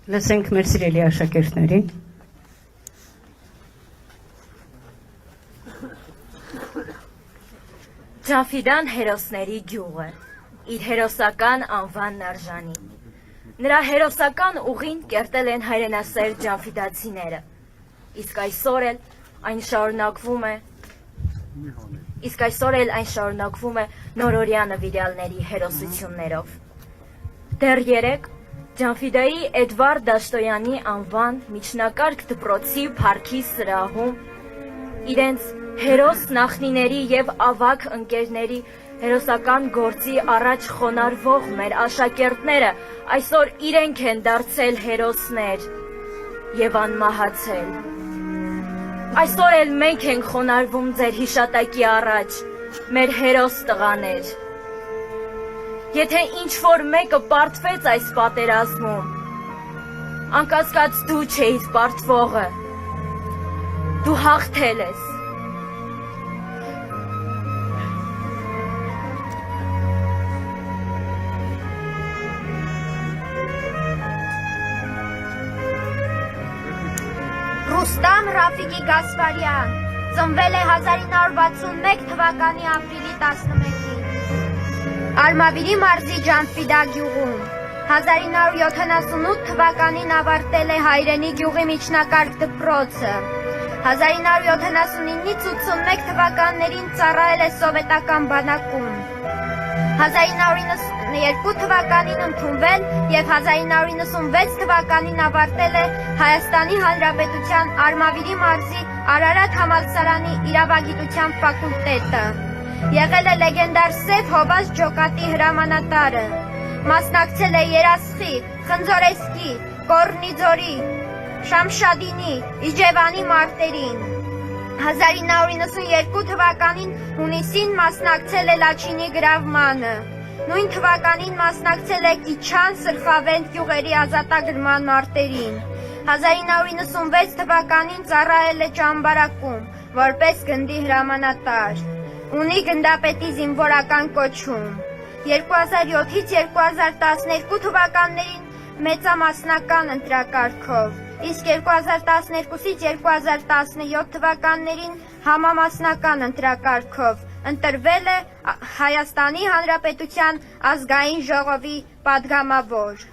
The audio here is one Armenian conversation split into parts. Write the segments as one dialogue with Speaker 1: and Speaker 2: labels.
Speaker 1: Լսենք մեր սիրելի աշակերտներին։
Speaker 2: Ջանֆիդան հերոսների գյուղը, իր հերոսական անվանն արժանի։ Նրա հերոսական ուղին կերտել են հայրենասեր ջանֆիդացիները, իսկ այսօր էլ այն շարունակվում է նորօրյա նվիրյալների հերոսություններով։ Դեռ երեկ Ջանֆիդայի Էդվարդ Դաշտոյանի անվան միջնակարգ դպրոցի փառքի սրահում իրենց հերոս նախնիների և ավագ ընկերների հերոսական գործի առաջ խոնարհվող մեր աշակերտները այսօր իրենք են դարձել հերոսներ և անմահացել։ Այսօր էլ մենք ենք խոնարհվում ձեր հիշատակի առաջ, մեր հերոս տղաներ։ Եթե ինչ-որ մեկը պարտվեց այս պատերազմում, անկասկած դու չէիր պարտվողը, դու հաղթել ես։
Speaker 3: Ռուստամ Ռաֆիկի Գասպարյան ծնվել է 1961 թվականի ապրիլի 11-ին։ Արմավիրի մարզի Ջանֆիդա գյուղում 1978 թվականին ավարտել է հայրենի գյուղի միջնակարգ դպրոցը։ 1979-ից 81 թվականներին ծառայել է սովետական բանակում։ 1992 թվականին ընդունվել և 1996 թվականին ավարտել է Հայաստանի Հանրապետության Արմավիրի մարզի Արարատ համալսարանի իրավագիտության ֆակուլտետը։ Եղել է լեգենդար Սև Հովազ ջոկատի հրամանատարը։ Մասնակցել է Երասխի, Խնձորեսկի, Կոռնիձորի, Շամշադինի, Իջևանի մարտերին։ 1992 թվականին հունիսին մասնակցել է Լաչինի գրավմանը։ Նույն թվականին մասնակցել է Կիչան, Սրխավենտ գյուղերի ազատագրման մարտերին։ 1996 թվականին ծառայել է Ճամբարակում, որպես գնդի հրամանատար։ Ունի գնդապետի զինվորական կոչում։ 2007-ից 2012 թվականներին մեծամասնական ընտրակարգով, իսկ 2012-ից 2017 թվականներին համամասնական ընտրակարգով ընտրվել է Հայաստանի Հանրապետության ազգային ժողովի պատգամավոր։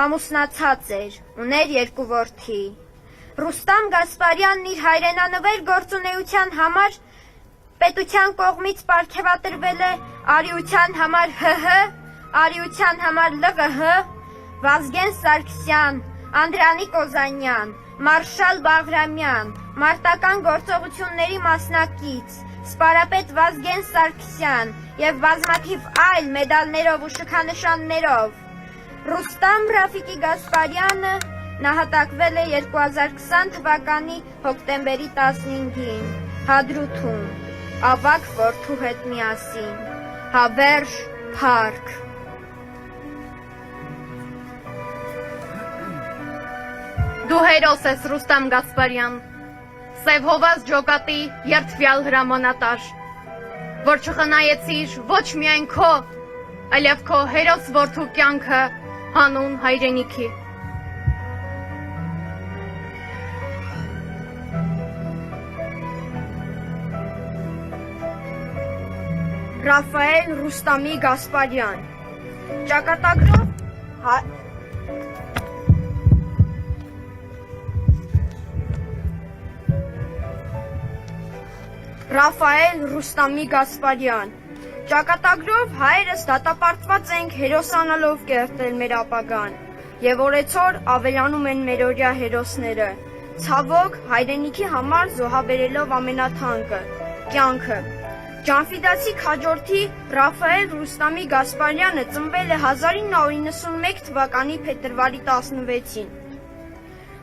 Speaker 3: Ամուսնացած էր, ուներ 2 որդի։ Ռուստամ Գասպարյանն իր հայրենանվեր գործունեության համար պետության կողմից պարգևատրվել է արիության համար ՀՀ, արիության համար ԼՂՀ, Վազգեն Սարգսյան, Անդրանիկ Օզանյան, Մարշալ Բաղրամյան, մարտական գործողությունների մասնակից, սպարապետ Վազգեն Սարգսյան և բազմաթիվ այլ մեդալներով ու շքանշաններով։ Ռուստամ Ռաֆիկի Գասպարյանը նահատակվել է 2020 թվականի հոկտեմբերի 15-ին Հադրութում, ավագ որդու հետ միասին, Հավերժ Փարք։
Speaker 4: Դու հերոս ես, Ռուստամ Գասպարյան, Սև Հովազ ջոկատի երդվյալ հրամանատար, որ չխնայեցիր ոչ միայն քո, այլև քո հերոս որդու կյանքը հանուն հայրենիքի։
Speaker 3: Ռաֆայել Ռուստամի Գասպարյան, ճակատագրով Ռաֆայել Ռուստամի Գասպարյան, ճակատագրով հայերս դատապարտված ենք հերոսանալով կերտել մեր ապագան, և օրեցօր ավելանում են մերօրյա հերոսները, ցավոք հայրենիքի համար զոհաբերելով ամենաթանկը, կյանքը։ Ջանֆիդացի քաջորդի Ռաֆայել Ռուստամի Գասպարյանը ծնվել է 1991 թվականի փետրվարի 16-ին։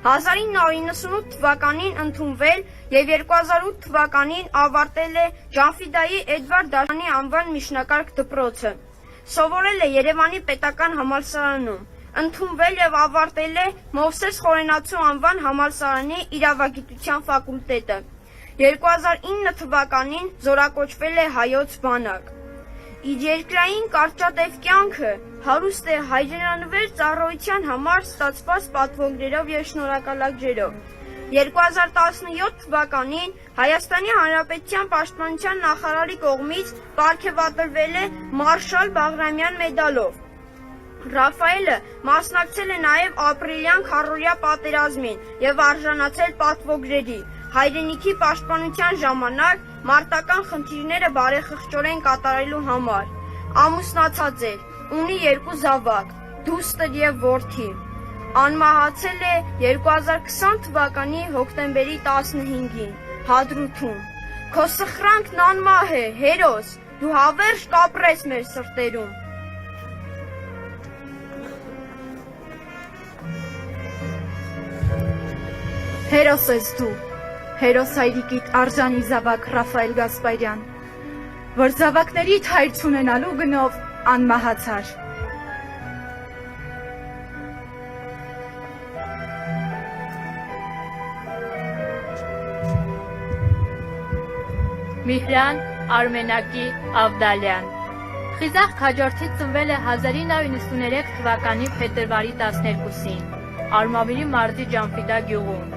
Speaker 3: 1998 թվականին ընդունվել և 2008 թվականին ավարտել է Ջանֆիդայի Էդվարդ Դաշտոյանի անվան միջնակարգ դպրոցը։ Սովորել է Երևանի պետական համալսարանում, ընդունվել և ավարտել է Մովսես Խորենացու անվան համալսարանի իրավագիտության ֆակուլտետը։ 2009 թվականին զորակոչվել է հայոց բանակ։ Իր երկրային կարճատև կյանքը հարուստ է հայրենանվեր ծառայության համար ստացված պատվոգներով և շնորհակալագրերով։ 2017 թվականին Հայաստանի Հանրապետության Պաշտպանության նախարարի կողմից պարգևատրվել է Մարշալ Բաղրամյան մեդալով։ Ռաֆայելը մասնակցել է նաև ապրիլյան քառորյա պատերազմին և արժանացել պատվոգրերի։ Հայրենիքի պաշտպանության ժամանակ մարտական խնդիրները բարեխղճորեն կատարելու համար։ Ամուսնացած է, ունի 2 զավակ՝ դուստր և որդի։ Անմահացել է 2020 թվականի հոկտեմբերի 15-ին Հադրութում։ Քո սխրանքն անմահ է, հերոս, դու հավերժ կապրես մեր սրտերում։
Speaker 4: Հերոս ես դու, հերոս հայրիկիդ արժանի զավակ Ռաֆայել Գասպարյան, որ զավակներիդ հայր չունենալու գնով անմահացար։
Speaker 5: Միհրան Արմենակի Ավդալյան Խիզախ Քաջորդից ծնվել է 1993 թվականի փետրվարի 12-ին, Արմավիրի մարզի Ջանֆիդա գյուղում։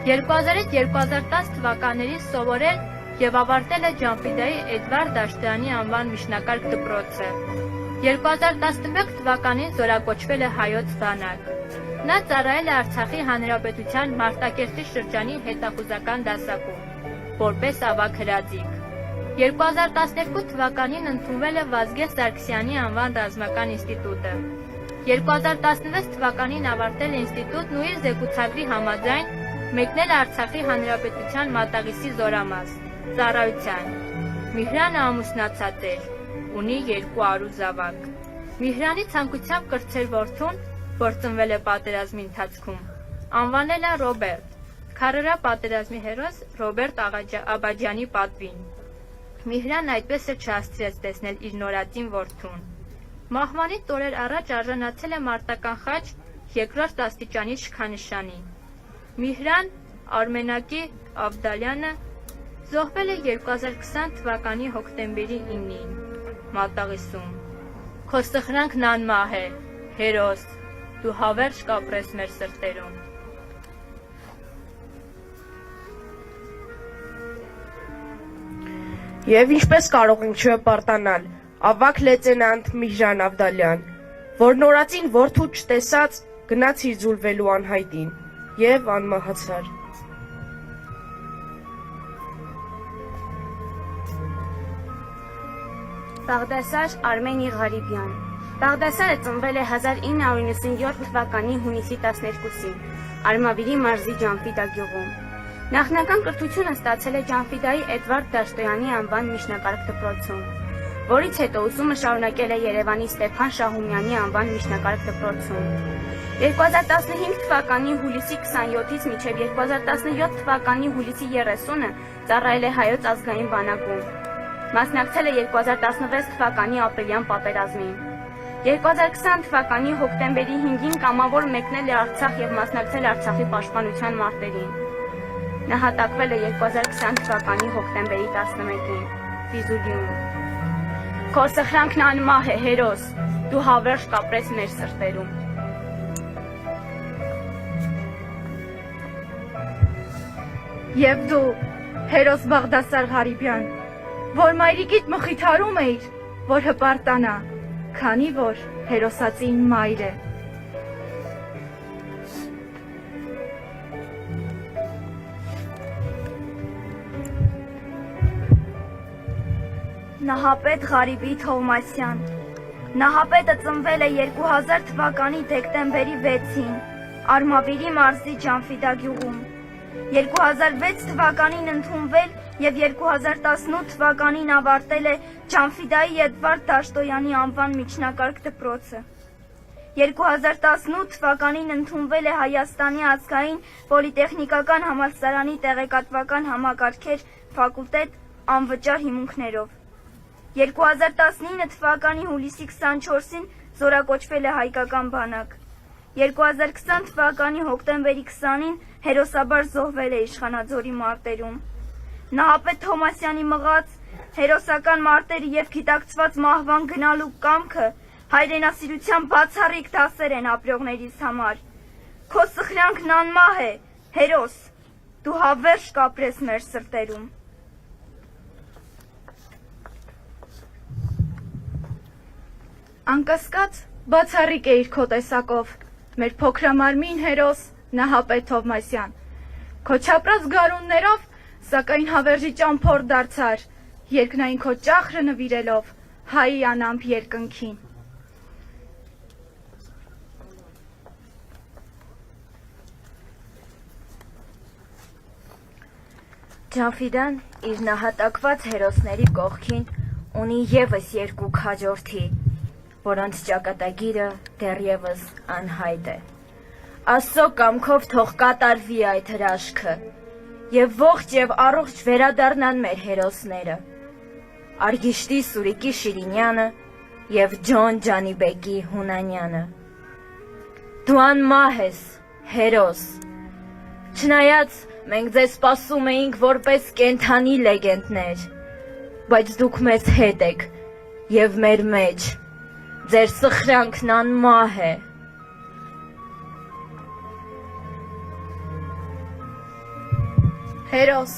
Speaker 5: 2000-2010 թվականներին սովորել և ավարտել է Ջանֆիդայի Էդվարդ Դաշտյանի անվան միջնակարգ դպրոցը։ 2011 թվականին զորակոչվել է հայոց բանակ։ Նա ծառայել է Արցախի Հանրապետության Մարտակերտի շրջանի հետախուզական դասակում, որպես ավագ հրաձիգ։ 2012 թվականին ընդունվել է Վազգեն Սարգսյանի անվան ռազմական ինստիտուտը։ 2016 թվականին ավարտել է ինստիտուտն ու իր զեկուցագրի համաձայն մեկնել Արցախի Հանրապետության Մատաղիսի զորամաս, ծառայության։ Միհրանը ամուսնացած էր, ունի 2 արու զավակ։ Միհրանի ցանկությամբ կրտսեր որդուն, որ ծնվել է պատերազմի ընթացքում, անվանել է Ռոբերտ, քարորա պատերազմի հերոս Ռոբերտ Աբաջյանի պատվին։ Միհրան այդպես էլ չհասցրեց տեսնել իր նորածին որդուն։ Մահվանից օրեր առաջ արժանացել է մարտական խաչ 2-րդ աստիճանի շքանշանի։ Միհրան Արմենակի Ավդալյանը զոհվել է 2020 թվականի հոկտեմբերի 9-ին Մատաղիսում։ Քո սխրանքն անմահ է, հերոս, դու հավերժ կապրես մեր սրտերում։
Speaker 6: Եվ ինչպես կարող ենք չհպարտանալ ավագ լեյտենանտ Միհրան Ավդալյան, որ նորածին որդու չտեսած գնաց իր ձուլվելու անհայտին և անմահացար։
Speaker 3: Բաղդասար Արմենի Ղարիբյան Բաղդասարը ծնվել է 1997 թվականի հունիսի 12-ին Արմավիրի մարզի Ջանֆիդա գյուղում։ Նախնական կրթությունը ստացել է Ջանֆիդայի Էդվարդ Դաշտոյանի անվան միջնակարգ դպրոցում, որից հետո ուսումը շարունակել է Երևանի Ստեփան Շահումյանի անվան միջնակարգ դպրոցում։ 2015 թվականի հուլիսի 27-ից մինչև 2017 թվականի հուլիսի 30-ը ծառայել է Հայոց ազգային բանակում։ Մասնակցել է 2016 թվականի ապրիլյան պատերազմին։ 2020 թվականի հոկտեմբերի 5-ին կամավոր մեկնել է Արցախ և մասնակցել Արցախի պաշտպանության մարտերին։ Նահատակվել է 2020 թվականի հոկտեմբերի 11-ին Ֆիզուլիում։ Քո սխրանքն անմահ է, հերոս, դու հավերժ կապրես մեր սրտերում։
Speaker 4: Եվ դու, հերոս Բաղդասար Ղարիբյան, որ մայրիկիդ մխիթարում էիր, որ հպարտանա, քանի որ հերոսածին մայր է։
Speaker 3: Նահապետ Ղարիբի Թովմասյան Նահապետը ծնվել է 2000 թվականի դեկտեմբերի 6-ին Արմավիրի մարզի Ջանֆիդա գյուղում։ 2006 թվականին ընդունվել և 2018 թվականին ավարտել է Ջանֆիդայի Էդվարդ Դաշտոյանի անվան միջնակարգ դպրոցը։ 2018 թվականին ընդունվել է Հայաստանի ազգային պոլիտեխնիկական համալսարանի տեղեկատվական համակարգեր ֆակուլտետ անվճար հիմունքներով։ 2019 թվականի հուլիսի 24-ին զորակոչվել է հայկական բանակ։ 2020 թվականի հոկտեմբերի 20-ին հերոսաբար զոհվել է Իշխանաձորի մարտերում։ Նահապետ Թովմասյանի մղած հերոսական մարտերի եւ գիտակցված մահվան գնալու կամքը հայրենասիրության բացառիկ դասեր են ապրողներիս համար։ Քո սխրանքն անմահ է, հերոս, դու հավերժ կապրես մեր սրտերում։
Speaker 4: Անկասկած բացառիկ էիր քո տեսակով, մեր փոքրամարմին հերոս Նահապետ Թովմասյան։ Քո չապրած գարուններով, սակայն հավերժի ճամփոր դարձար, երկնային քո ճախրը նվիրելով հայի անամփ երկնքին։
Speaker 2: Ջանֆիդան իր նահատակված հերոսների կողքին ունի եւս երկու քաջորդի, որոնց ճակատագիրը դեռևս անհայտ է։ Աստծո կամքով թող կատարվի այդ հրաշքը եւ ողջ եւ առողջ վերադառնան մեր հերոսները։ Արգիշտի Սուրիկի Շիրինյանը եւ Ջոն Ջանիբեկի Հունանյանը։ Դու անմահ ես, հերոս։ Չնայած մենք ձեզ սպասում էինք որպես կենդանի լեգենդներ, բայց դուք մեզ հետ եք եւ մեր մեջ։ Ձեր սխրանքն անմահ է։
Speaker 4: Հերոս,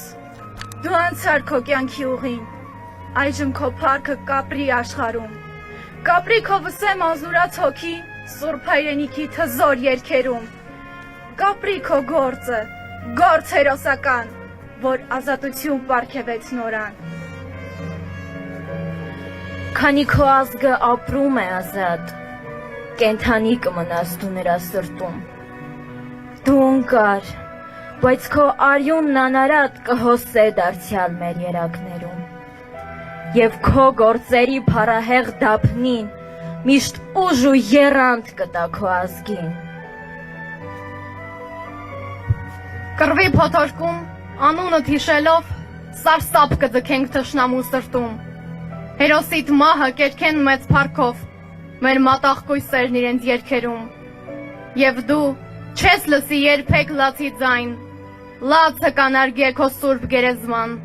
Speaker 4: դու անցար քո կյանքի ուղին, այժմ քո փառքը կապրի աշխարհում։ Կապրի քո վսեմ ազնուրած հոգի Սուրբ հայրենիքի թզոր երգերում։ Կապրի քո գործը, գործ հերոսական, որ ազատություն պարգևեց նորան։
Speaker 2: Քանի քո ազգը ապրում է ազատ, կենդանի կմնաս դու նրա սրտում։ Դու ընկար, բայց քո արյունն անարատ կհոսե դարձյալ մեր երակներում։ Եվ քո գործերի փառահեղ դափնին միշտ ուժ ու եռանդ կտա քո ազգին։
Speaker 4: Կռվի փոթորկում, անունդ հիշելով, սարսափ կձգենք թշնամու սրտում։ Հերոսիդ մահը կերքեն մեծ փառքով, մեր մատաղկույսերն իրենց երգերում։ Եվ դու չես լսի երբեք լացի ձայն, լացը կանարգե քո սուրբ գերեզման։